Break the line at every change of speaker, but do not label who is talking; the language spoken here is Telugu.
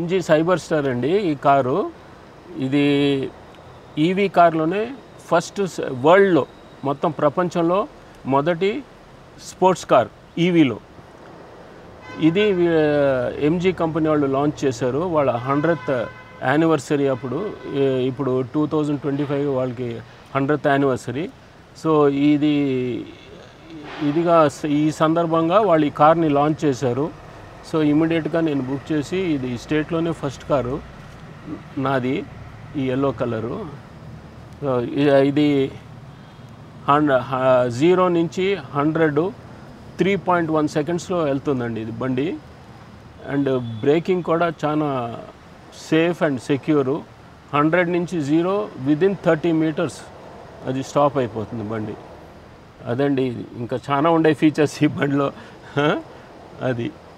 ఎంజీ సైబర్ స్టార్ అండి ఈ కారు. ఇది ఈవీ కార్లోనే ఫస్ట్ వరల్డ్లో మొత్తం ప్రపంచంలో మొదటి స్పోర్ట్స్ కార్ ఈవీలో. ఇది ఎంజీ కంపెనీ వాళ్ళు లాంచ్ చేశారు వాళ్ళ 100th యానివర్సరీ అప్పుడు. ఇప్పుడు 2025 వాళ్ళకి 100th యానివర్సరీ. సో ఇదిగా ఈ సందర్భంగా వాళ్ళు ఈ కార్ని లాంచ్ చేశారు. సో ఇమీడియట్గా నేను బుక్ చేసి, ఇది స్టేట్లోనే ఫస్ట్ కారు నాది, ఈ ఎల్లో కలరు. ఇది 0 నుంచి 100 3.1 సెకండ్స్లో వెళ్తుందండి ఇది బండి. అండ్ బ్రేకింగ్ కూడా చాలా సేఫ్ అండ్ సెక్యూరు. 100 నుంచి 0 విదిన్ 30 మీటర్స్ అది స్టాప్ అయిపోతుంది బండి. అదండి, ఇంకా చాలా ఉండే ఫీచర్స్ ఈ బండిలో. అది